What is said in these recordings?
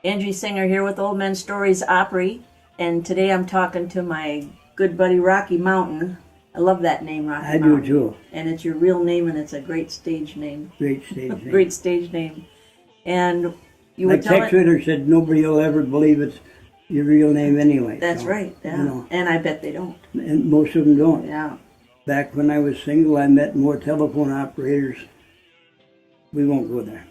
Angie Senger here with Old Men Stories Opry, and today I'm talking to my good buddy Rocky Mountain. I love that name, Rocky I Mountain. do too. And it's your real name, and it's a great stage name. Great stage name. Great stage name. And you My were telling... text reader said nobody will ever believe it's your real name anyway. That's so, right, yeah. You know, And I bet they don't. and most of them don't. Yeah. Back when I was single, I met more telephone operators. We won't go there.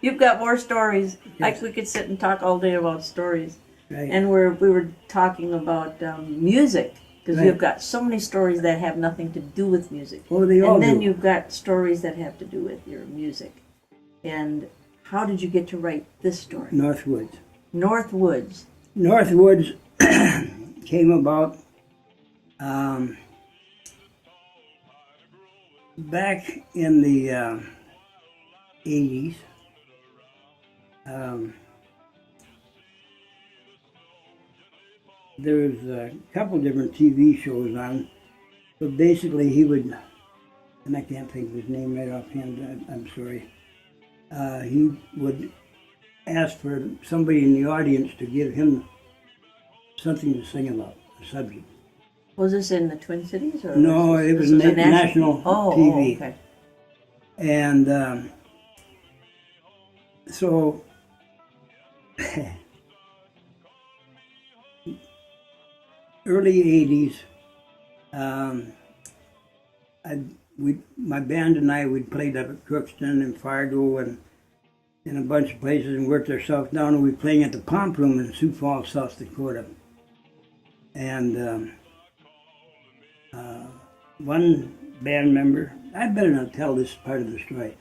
You've got more stories. Yes. Like we could sit and talk all day about stories. Right. And we were talking about music, because Right. you've got so many stories that have nothing to do with music. Oh, they all And then do. you've got stories that have to do with your music. And how did you get to write this story? Northwoods. North Woods. Northwoods came about back in the 80s. There was a couple different TV shows on, but basically he would, and I can't think of his name right offhand, I'm sorry. He would ask for somebody in the audience to give him something to sing about, a subject. Was this in the Twin Cities? Or No, it was this a national oh, TV. Oh, okay. And so early 80s, my band and I, we'd played up at Crookston and Fargo and in a bunch of places and worked ourselves down, and we were playing at the Pomp Room in Sioux Falls, South Dakota. And one band member, I better not tell this part of the story.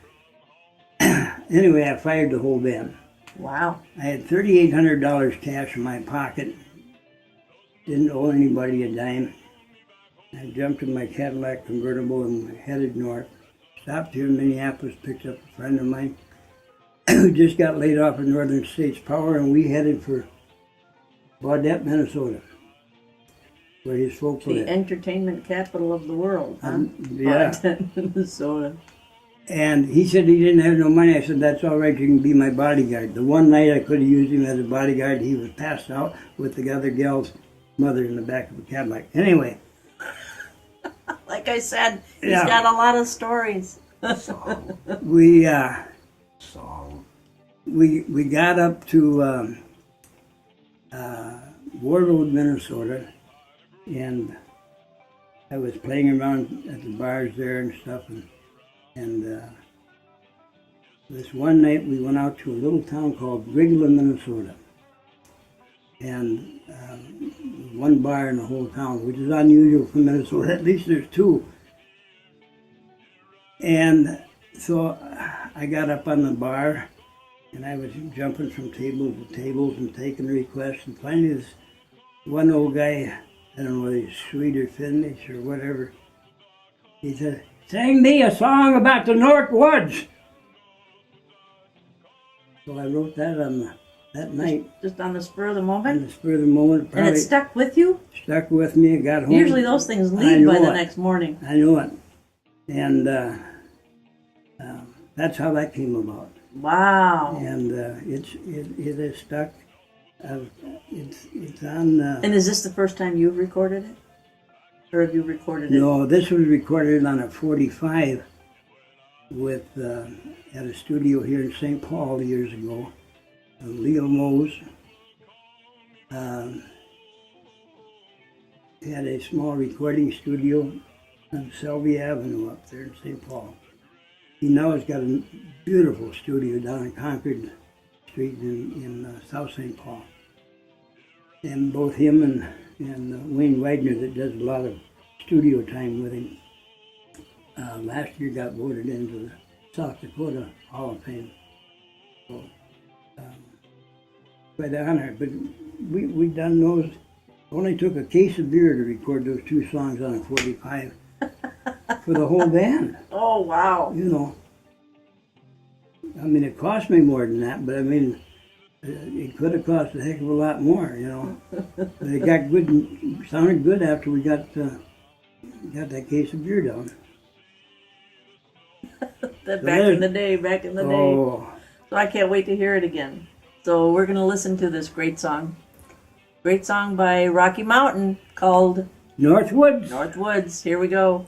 Anyway, I fired the whole band. Wow. I had $3,800 cash in my pocket. Didn't owe anybody a dime. I jumped in my Cadillac convertible and headed north. Stopped here in Minneapolis, picked up a friend of mine who just got laid off of Northern States Power, and we headed for Baudette, Minnesota, where his folks The live. entertainment capital of the world, huh? Yeah. Minnesota. And he said he didn't have no money. I said, that's all right, you can be my bodyguard. The one night I could have used him as a bodyguard, he was passed out with the other gal's mother in the back of a Cadillac. Anyway. Like I said, he's Yeah. got a lot of stories. We got up to Warroad, Minnesota, and I was playing around at the bars there and stuff, and this one night we went out to a little town called Grigla, Minnesota, and one bar in the whole town, which is unusual for Minnesota. At least there's two. And so I got up on the bar, and I was jumping from table to tables and taking requests, and finally this one old guy, I don't know whether he's Swede or Finnish or whatever, he said, "Sing me a song about the North Woods." So I wrote that on that night. Just on the spur of the On moment? the spur of the moment. And Probably it stuck with you? stuck with me. I got home. Usually those things I leave by know the it. next morning. I know it. And that's how that came about. Wow. And it is stuck. It's on. And is this the first time you've recorded it? Or have you recorded it? No, this was recorded on a 45 with at a studio here in St. Paul years ago. Leo Mose had a small recording studio on Selby Avenue up there in St. Paul. He now has got a beautiful studio down on Concord Street in South St. Paul. And both him and Wayne Wagner, that does a lot of studio time with him, last year got voted into the South Dakota Hall of Fame. So, quite an honor. But we done those. Only took a case of beer to record those two songs on a 45 for the whole band. Oh, wow. You know, I mean, it cost me more than that, but I mean, it could have cost a heck of a lot more, you know. But it got good, sounded good after we got that case of beer down. Back in the day. Oh, So I can't wait to hear it again. So we're going to listen to this great song. Great song by Rocky Mountain called Northwoods. North Woods. Here we go.